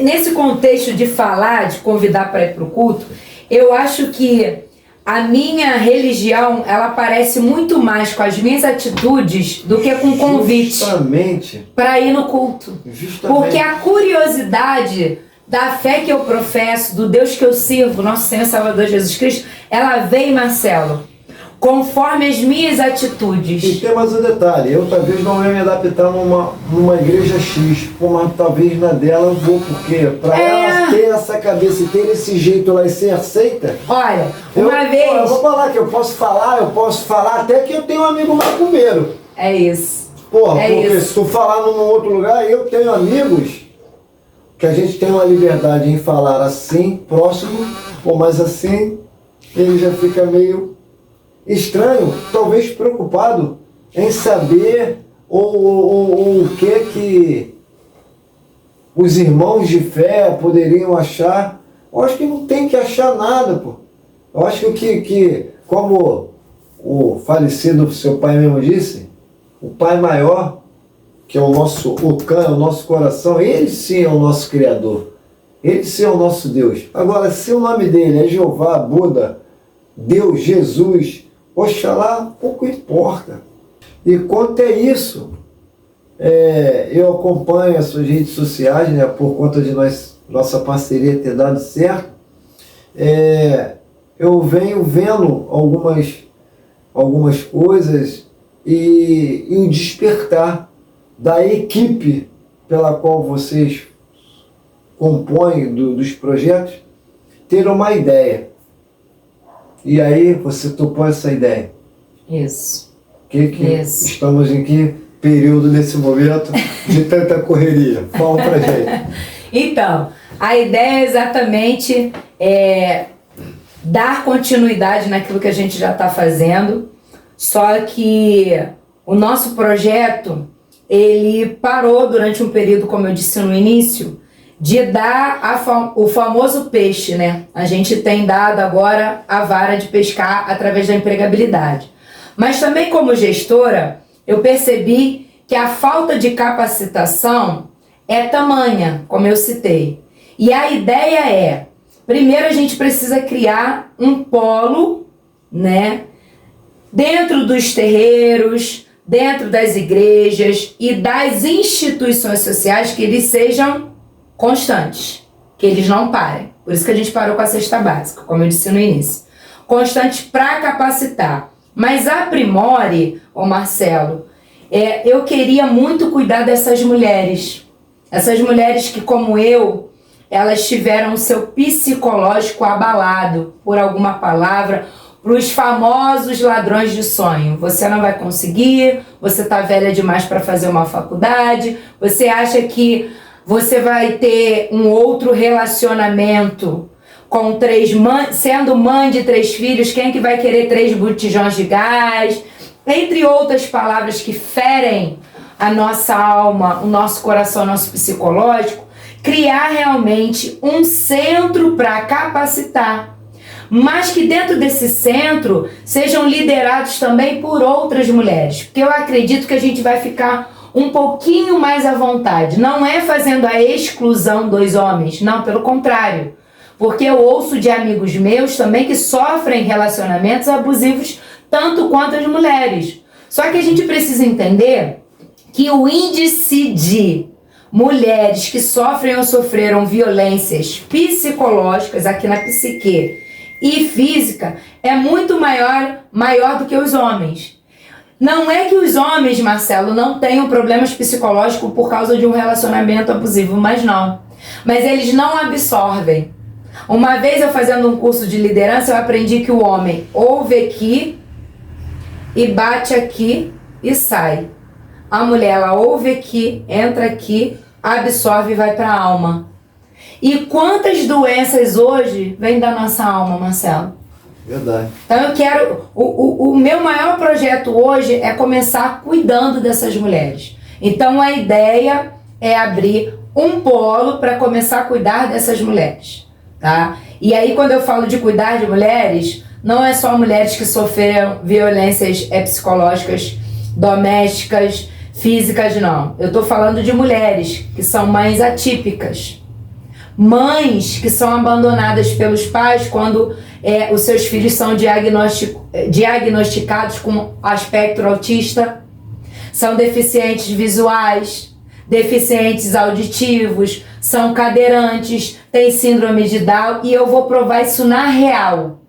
nesse contexto de falar, de convidar para ir para o culto, eu acho que a minha religião, ela parece muito mais com as minhas atitudes do que com convite para ir no culto. Justamente. Porque a curiosidade da fé que eu professo, do Deus que eu sirvo, nosso Senhor Salvador Jesus Cristo, ela vem, Marcelo, conforme as minhas atitudes. E tem mais um detalhe, eu talvez não ia me adaptar numa igreja X, mas talvez na dela eu vou, porque para ela ter essa cabeça e ter esse jeito lá e ser aceita. Olha, uma vez... eu vou falar que eu posso falar até que eu tenho um amigo macumbeiro. É isso. Porque se tu falar num outro lugar, eu tenho amigos que a gente tem uma liberdade em falar assim, próximo, mas assim, ele já fica meio estranho, talvez preocupado em saber o que os irmãos de fé poderiam achar. Eu acho que não tem que achar nada, pô. Eu acho que como o falecido seu pai mesmo disse, o Pai maior, que é o nosso Ocan, é o nosso coração, ele sim é o nosso Criador. Ele sim é o nosso Deus. Agora, se o nome dele é Jeová, Buda, Deus, Jesus, Oxalá, pouco importa. E quanto é isso, eu acompanho as suas redes sociais, né, por conta de nossa parceria ter dado certo. eu venho vendo algumas coisas e o despertar da equipe pela qual vocês compõem dos projetos, ter uma ideia. E aí você topou essa ideia. Isso. Isso. Estamos em que período nesse momento de tanta correria? Fala pra gente. Então, a ideia é exatamente dar continuidade naquilo que a gente já está fazendo, só que o nosso projeto, ele parou durante um período, como eu disse no início, de dar o famoso peixe, né? A gente tem dado agora a vara de pescar através da empregabilidade. Mas também como gestora, eu percebi que a falta de capacitação é tamanha, como eu citei. E a ideia é, primeiro a gente precisa criar um polo, né? Dentro dos terreiros, dentro das igrejas e das instituições sociais, que eles sejam constantes, que eles não parem. Por isso que a gente parou com a cesta básica, como eu disse no início. Constantes para capacitar. Mas aprimore, ô Marcelo, eu queria muito cuidar dessas mulheres. Essas mulheres que, como eu, elas tiveram o seu psicológico abalado por alguma palavra, para os famosos ladrões de sonho. Você não vai conseguir, você está velha demais para fazer uma faculdade, você acha que você vai ter um outro relacionamento com sendo mãe de 3 filhos, quem é que vai querer 3 botijões de gás? Entre outras palavras que ferem a nossa alma, o nosso coração, o nosso psicológico, criar realmente um centro para capacitar. Mas que dentro desse centro sejam liderados também por outras mulheres. Porque eu acredito que a gente vai ficar um pouquinho mais à vontade. Não é fazendo a exclusão dos homens, não, pelo contrário. Porque eu ouço de amigos meus também que sofrem relacionamentos abusivos tanto quanto as mulheres. Só que a gente precisa entender que o índice de mulheres que sofrem ou sofreram violências psicológicas aqui na psique e física é muito maior do que os homens. Não é que os homens, Marcelo, não tenham problemas psicológicos por causa de um relacionamento abusivo, mas não. Mas eles não absorvem. Uma vez eu fazendo um curso de liderança, eu aprendi que o homem ouve aqui e bate aqui e sai. A mulher, ela ouve aqui, entra aqui, absorve e vai para a alma. E quantas doenças hoje vêm da nossa alma, Marcelo? Verdade. Então eu quero... O meu maior projeto hoje é começar cuidando dessas mulheres. Então a ideia é abrir um polo para começar a cuidar dessas mulheres. Tá? E aí quando eu falo de cuidar de mulheres, não é só mulheres que sofreram violências psicológicas, domésticas, físicas, não. Eu estou falando de mulheres que são mães atípicas. Mães que são abandonadas pelos pais quando os seus filhos são diagnosticados com espectro autista, são deficientes visuais, deficientes auditivos, são cadeirantes, têm síndrome de Down, e eu vou provar isso na real.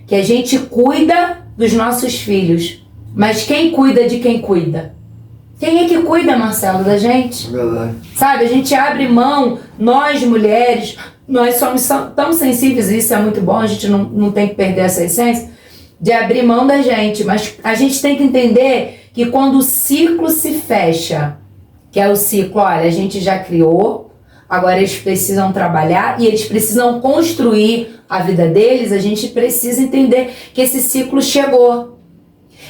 Que a gente cuida dos nossos filhos, mas quem cuida de quem cuida? Quem é que cuida, Marcelo, da gente? Verdade. Sabe, a gente abre mão, nós mulheres, nós somos tão sensíveis, e isso é muito bom, a gente não tem que perder essa essência, de abrir mão da gente, mas a gente tem que entender que quando o ciclo se fecha, que é o ciclo, olha, a gente já criou, agora eles precisam trabalhar e eles precisam construir a vida deles, a gente precisa entender que esse ciclo chegou.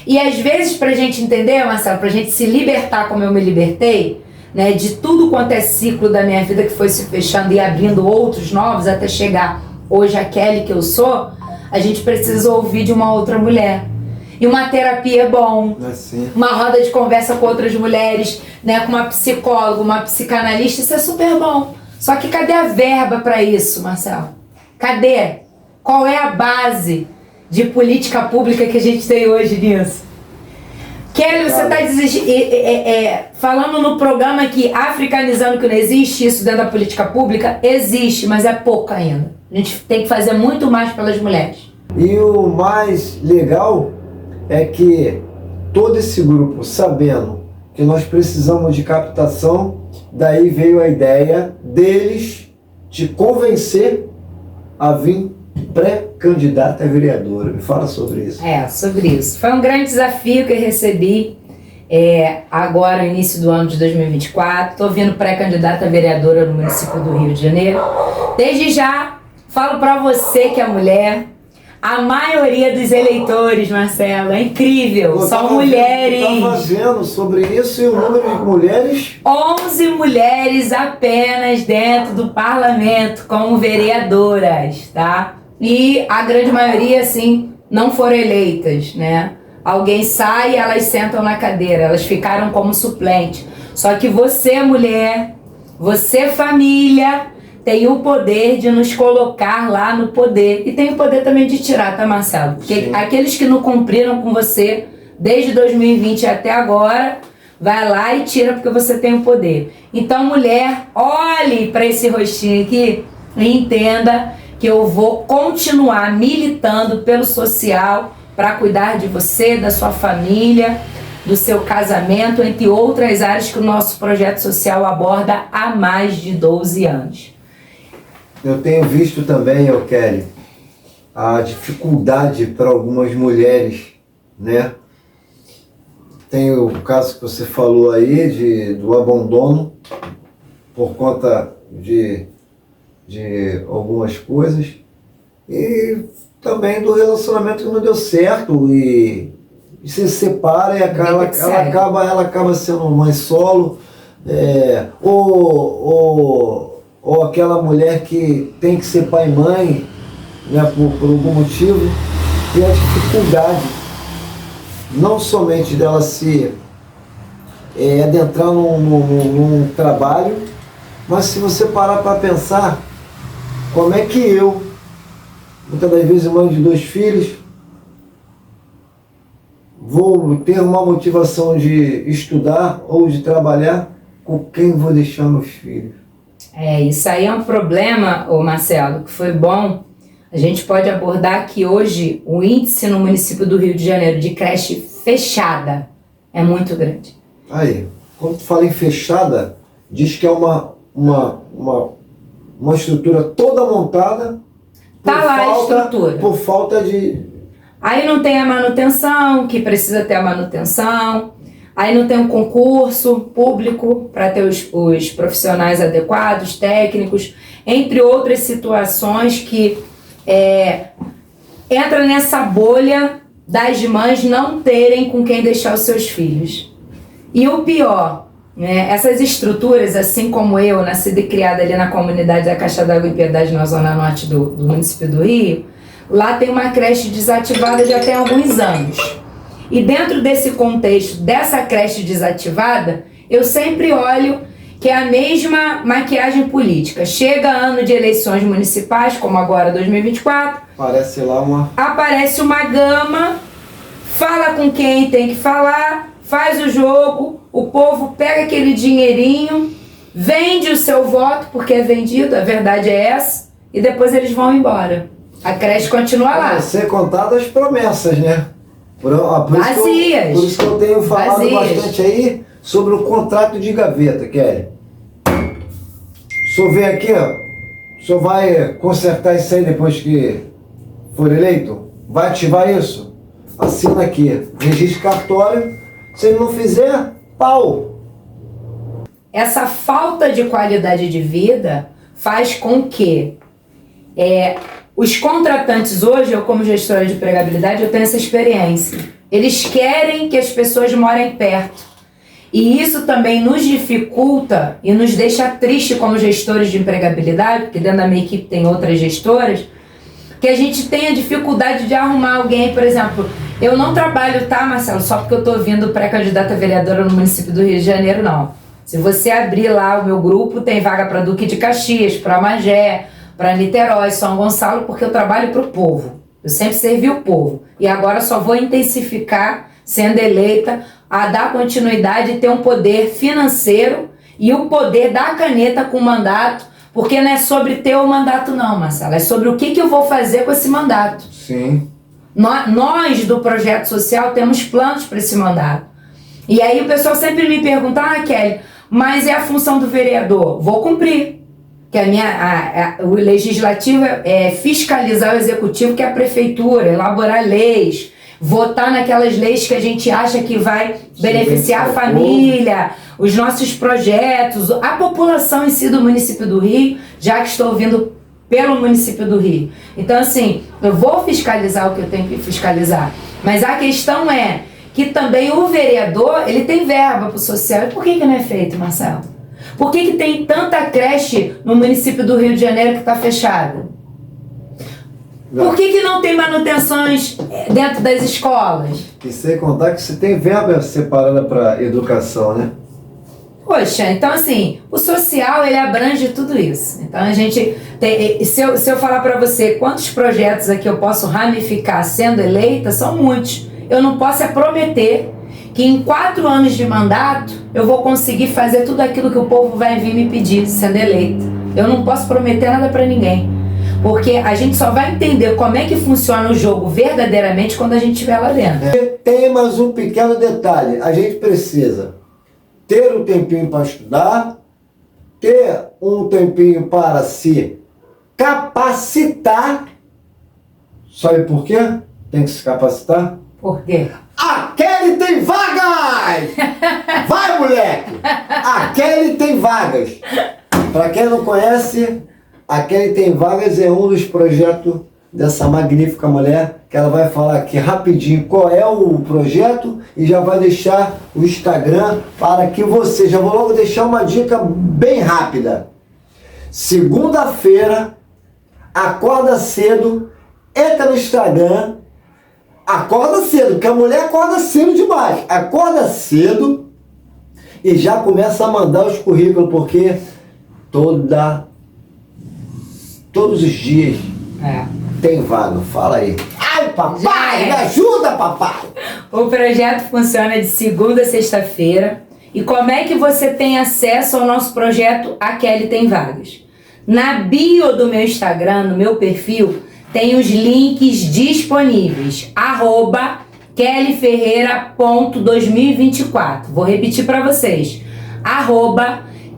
E às vezes, pra gente entender, Marcelo, pra gente se libertar como eu me libertei, né, de tudo quanto é ciclo da minha vida que foi se fechando e abrindo outros novos até chegar hoje a Kelly que eu sou, a gente precisa ouvir de uma outra mulher. E uma terapia é bom, uma roda de conversa com outras mulheres, né, com uma psicóloga, uma psicanalista, isso é super bom. Só que cadê a verba para isso, Marcelo? Cadê? Qual é a base de política pública que a gente tem hoje nisso? Kelly, você está falando no programa que africanizando que não existe isso dentro da política pública? Existe, mas é pouco ainda. A gente tem que fazer muito mais pelas mulheres. E o mais legal é que todo esse grupo, sabendo que nós precisamos de captação, daí veio a ideia deles te convencer a vir pré-candidata a vereadora. Me fala sobre isso. Sobre isso. Foi um grande desafio que eu recebi agora, no início do ano de 2024. Estou vindo pré-candidata a vereadora no município do Rio de Janeiro. Desde já, falo para você que é mulher, a maioria dos eleitores, Marcelo, é incrível, são mulheres. Estava vendo sobre isso e o número de mulheres? 11 mulheres apenas dentro do parlamento como vereadoras, tá? E a grande maioria, assim, não foram eleitas, né? Alguém sai e elas sentam na cadeira, elas ficaram como suplente. Só que você, mulher, você, família, tem o poder de nos colocar lá no poder. E tem o poder também de tirar, tá, Marcelo? Porque aqueles que não cumpriram com você desde 2020 até agora, vai lá e tira porque você tem o poder. Então, mulher, olhe para esse rostinho aqui e entenda que eu vou continuar militando pelo social para cuidar de você, da sua família, do seu casamento, entre outras áreas que o nosso projeto social aborda há mais de 12 anos. Eu tenho visto também, Kelly, a dificuldade para algumas mulheres, né? Tem o caso que você falou aí do abandono por conta de algumas coisas e também do relacionamento que não deu certo e se separa e ela acaba sendo mãe solo, ou aquela mulher que tem que ser pai e mãe, né, por algum motivo, tem a dificuldade não somente dela se adentrar num trabalho, mas se você parar para pensar, como é que eu, muitas das vezes mãe de 2 filhos, vou ter uma motivação de estudar ou de trabalhar, com quem vou deixar meus filhos? Isso aí é um problema, Marcelo, que foi bom. A gente pode abordar que hoje o índice no município do Rio de Janeiro de creche fechada é muito grande. Aí, quando tu fala em fechada, diz que é uma estrutura toda montada. Tá lá a estrutura. Por falta de... Aí não tem a manutenção, que precisa ter a manutenção. Aí não tem um concurso público para ter os profissionais adequados, técnicos, entre outras situações que entra nessa bolha das mães não terem com quem deixar os seus filhos. E o pior, né, essas estruturas, assim como eu, nascida e criada ali na comunidade da Caixa d'Água em Piedade, na zona norte do município do Rio, lá tem uma creche desativada já tem alguns anos. E dentro desse contexto, dessa creche desativada, eu sempre olho que é a mesma maquiagem política. Chega ano de eleições municipais, como agora 2024, aparece uma gama, fala com quem tem que falar, faz o jogo, o povo pega aquele dinheirinho, vende o seu voto, porque é vendido, a verdade é essa, e depois eles vão embora. A creche continua lá. Vai ser contada as promessas, né? Vazias. Por isso que eu tenho falado bastante aí sobre o contrato de gaveta, Kelly. O senhor vem aqui, ó. O senhor vai consertar isso aí depois que for eleito? Vai ativar isso? Assina aqui. Registro cartório. Se ele não fizer, pau. Essa falta de qualidade de vida faz com que os contratantes hoje, eu como gestora de empregabilidade, eu tenho essa experiência. Eles querem que as pessoas morem perto. E isso também nos dificulta e nos deixa triste como gestores de empregabilidade, porque dentro da minha equipe tem outras gestoras, que a gente tem a dificuldade de arrumar alguém, por exemplo, eu não trabalho, tá, Marcelo, só porque eu tô vindo pré-candidata a vereadora no município do Rio de Janeiro, não. Se você abrir lá o meu grupo, tem vaga para Duque de Caxias, para Magé, para Niterói, São Gonçalo, porque eu trabalho para o povo. Eu sempre servi o povo. E agora só vou intensificar, sendo eleita, a dar continuidade e ter um poder financeiro e o poder da caneta com mandato Porque não é sobre ter o mandato não, Marcelo, é sobre o que eu vou fazer com esse mandato. Sim. Nós do projeto social temos planos para esse mandato. E aí o pessoal sempre me pergunta, Kelly, mas é a função do vereador? Vou cumprir. Que o legislativo é fiscalizar o executivo, que é a prefeitura, elaborar leis, votar naquelas leis que a gente acha que vai beneficiar a família, os nossos projetos, a população em si do município do Rio, já que estou vindo pelo município do Rio. Então, assim, eu vou fiscalizar o que eu tenho que fiscalizar. Mas a questão é que também o vereador, ele tem verba para o social. E por que não é feito, Marcelo? Por que tem tanta creche no município do Rio de Janeiro que está fechada? Por que não tem manutenções dentro das escolas? E sem contar que você tem verba separada para educação, né? Poxa, então assim, o social ele abrange tudo isso. Então a gente tem, se eu falar para você quantos projetos aqui eu posso ramificar sendo eleita, são muitos. Eu não posso prometer que em 4 anos de mandato eu vou conseguir fazer tudo aquilo que o povo vai vir me pedir sendo eleita. Eu não posso prometer nada para ninguém. Porque a gente só vai entender como é que funciona o jogo verdadeiramente quando a gente estiver lá dentro. Tem mais um pequeno detalhe. A gente precisa ter um tempinho para estudar, ter um tempinho para se capacitar. Sabe por quê? Tem que se capacitar? Por quê? A Kelly tem vagas! Vai, moleque! A Kelly tem vagas. Para quem não conhece, a Kelly tem vagas é um dos projetos dessa magnífica mulher, que ela vai falar aqui rapidinho qual é o projeto e já vai deixar o Instagram para que você, já vou logo deixar uma dica bem rápida. Segunda-feira, acorda cedo, entra no Instagram, acorda cedo, porque a mulher acorda cedo demais. Acorda cedo e já começa a mandar os currículos, porque todos os dias tem vaga. Fala aí. Ai, papai, me ajuda, papai! O projeto funciona de segunda a sexta-feira. E como é que você tem acesso ao nosso projeto A Kelly Tem Vagas? Na bio do meu Instagram, no meu perfil, tem os links disponíveis. @kellyferreira.2024. Vou repetir para vocês.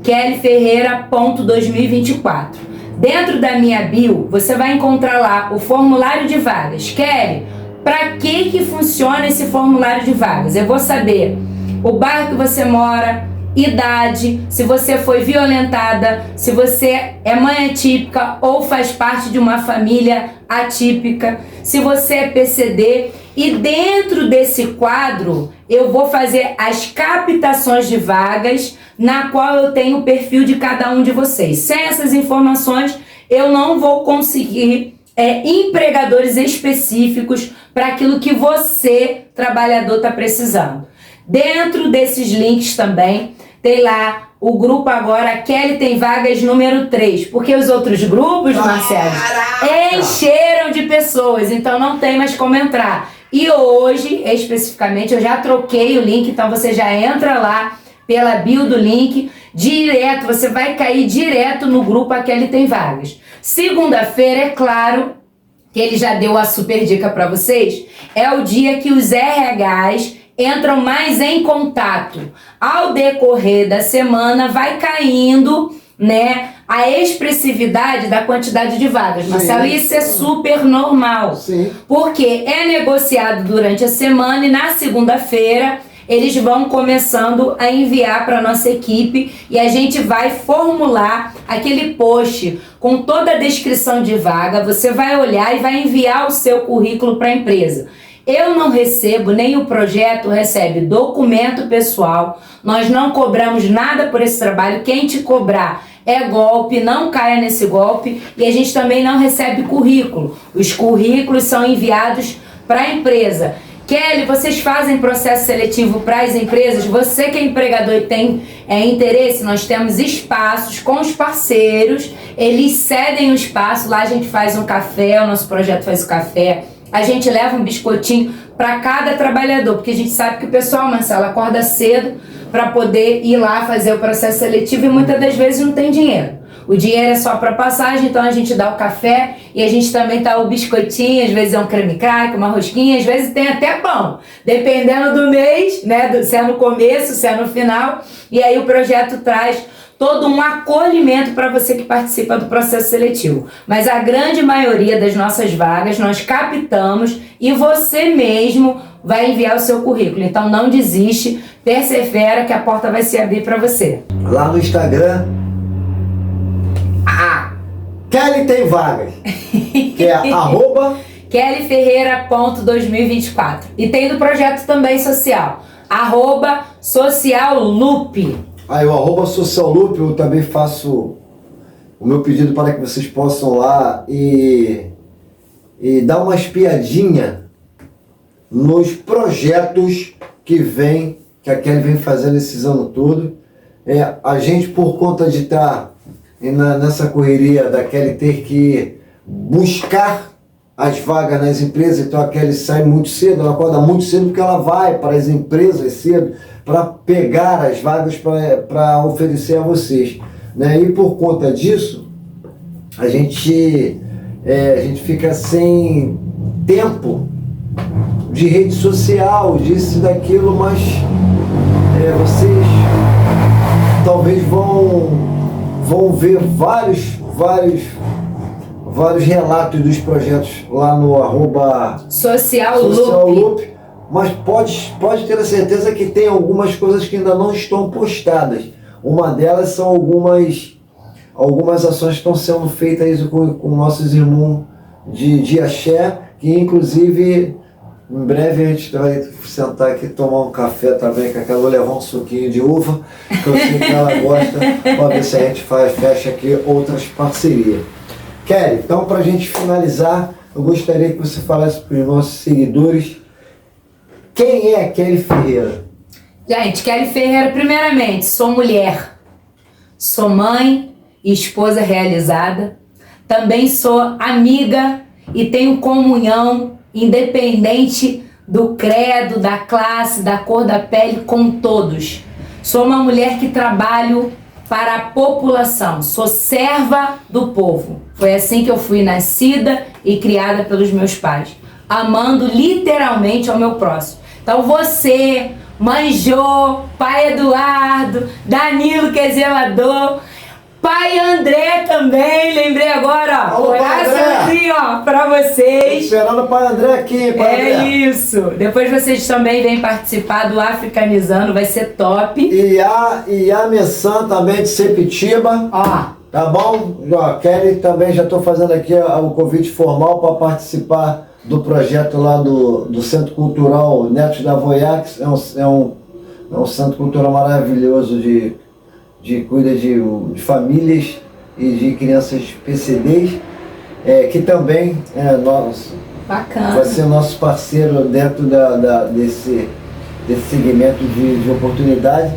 @kellyferreira.2024. Dentro da minha bio, você vai encontrar lá o formulário de vagas. Kelly, para que funciona esse formulário de vagas? Eu vou saber o bairro que você mora, idade, se você foi violentada, se você é mãe atípica ou faz parte de uma família atípica, se você é PCD. E dentro desse quadro, eu vou fazer as captações de vagas, na qual eu tenho o perfil de cada um de vocês. Sem essas informações, eu não vou conseguir empregadores específicos para aquilo que você, trabalhador, está precisando. Dentro desses links também, tem lá o grupo agora, Kelly Tem Vagas número 3, porque os outros grupos, Marcelo, encheram de pessoas, então não tem mais como entrar. E hoje, especificamente, eu já troquei o link, então você já entra lá pela bio do link, direto, você vai cair direto no grupo A Kelly Tem Vagas. Segunda-feira, é claro, que ele já deu a super dica para vocês, é o dia que os RHs entram mais em contato. Ao decorrer da semana, vai caindo, né, a expressividade da quantidade de vagas. Marcelo, isso é super normal. Sim. Porque é negociado durante a semana e na segunda-feira eles vão começando a enviar para a nossa equipe e a gente vai formular aquele post com toda a descrição de vaga. Você vai olhar e vai enviar o seu currículo para a empresa. Eu não recebo, nem o projeto recebe documento pessoal. Nós não cobramos nada por esse trabalho. Quem te cobrar é golpe, não caia nesse golpe. E a gente também não recebe currículo. Os currículos são enviados para a empresa. Kelly, vocês fazem processo seletivo para as empresas? Você que é empregador e tem interesse, nós temos espaços com os parceiros. Eles cedem o espaço, lá a gente faz um café, o nosso projeto faz o café. A gente leva um biscoitinho para cada trabalhador, porque a gente sabe que o pessoal, Marcelo, acorda cedo para poder ir lá fazer o processo seletivo e muitas das vezes não tem dinheiro. O dinheiro é só para passagem, então a gente dá o café e a gente também dá o biscoitinho, às vezes é um creme crack, uma rosquinha, às vezes tem até pão, dependendo do mês, né, se é no começo, se é no final. E aí o projeto traz todo um acolhimento para você que participa do processo seletivo. Mas a grande maioria das nossas vagas nós captamos e você mesmo vai enviar o seu currículo. Então não desiste, persevera que a porta vai se abrir para você. Lá no Instagram, Kelly tem vagas, que é @kellyferreira.2024. E tem do projeto também social, @socialloop. Aí o @socialloop, eu também faço o meu pedido para que vocês possam lá e dar uma espiadinha nos projetos que a Kelly vem fazendo esses anos todos. A gente, por conta de estar nessa correria da Kelly ter que buscar as vagas nas empresas, então a Kelly sai muito cedo, ela acorda muito cedo porque ela vai para as empresas cedo para pegar as vagas para oferecer a vocês, né? E por conta disso, a gente fica sem tempo de rede social, disso e daquilo, mas vocês talvez vão ver vários relatos dos projetos lá no @socialloop, mas pode ter a certeza que tem algumas coisas que ainda não estão postadas. Uma delas são algumas ações que estão sendo feitas com nossos irmãos de axé, que inclusive em breve a gente vai sentar aqui e tomar um café também, que eu vou levar um suquinho de uva, que eu sei que ela gosta, para ver se a gente fecha aqui outras parcerias. Kelly, então para a gente finalizar, eu gostaria que você falasse para os nossos seguidores quem é a Kelly Ferreira. Gente, Kelly Ferreira, primeiramente, sou mulher, sou mãe e esposa realizada, também sou amiga e tenho comunhão independente do credo, da classe, da cor da pele, com todos. Sou uma mulher que trabalho para a população, sou serva do povo. Foi assim que eu fui nascida e criada pelos meus pais, amando literalmente ao meu próximo. Então você, Mãe Jô, Pai Eduardo, Danilo que é zelador, Pai André também, lembrei agora, ó. Coraçãozinho, ó, pra vocês. Esperando o Pai André aqui, Pai André. É isso. Depois vocês também vêm participar do Africanizando, vai ser top. E a Messan também de Sepitiba. Ó. Tá bom? Ó, Kelly também já estou fazendo aqui o convite formal para participar do projeto lá do Centro Cultural Netos da Voyax. É um centro cultural maravilhoso de cuida de famílias e de crianças PCDs, que também Bacana. Vai ser nosso parceiro dentro desse segmento de oportunidade,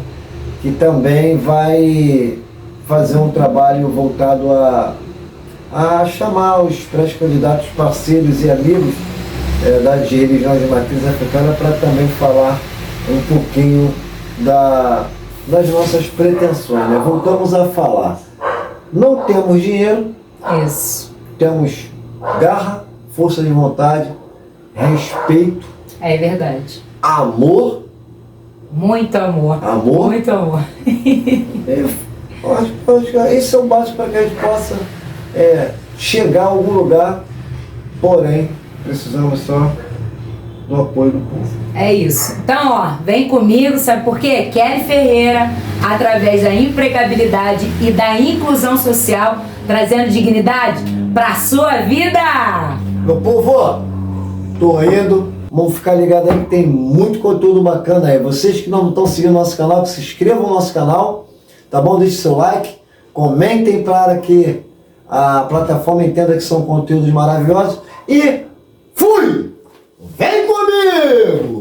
que também vai fazer um trabalho voltado a chamar os pré-candidatos parceiros e amigos das religiões de matriz africana para também falar um pouquinho das nossas pretensões, né? Voltamos a falar. Não temos dinheiro. Isso. Temos garra, força de vontade, respeito. É verdade. Amor. Muito amor. Amor. Muito amor. Acho que esse é o básico para que a gente possa chegar a algum lugar, porém, precisamos só do apoio do povo. É isso. Então, ó, vem comigo, sabe por quê? Kelly Ferreira, através da empregabilidade e da inclusão social, trazendo dignidade pra sua vida! Meu povo, tô indo. Vamos ficar ligados aí que tem muito conteúdo bacana aí. Vocês que não estão seguindo nosso canal, que se inscrevam no nosso canal, tá bom? Deixe seu like, comentem para que a plataforma entenda que são conteúdos maravilhosos e fui! Vem comigo!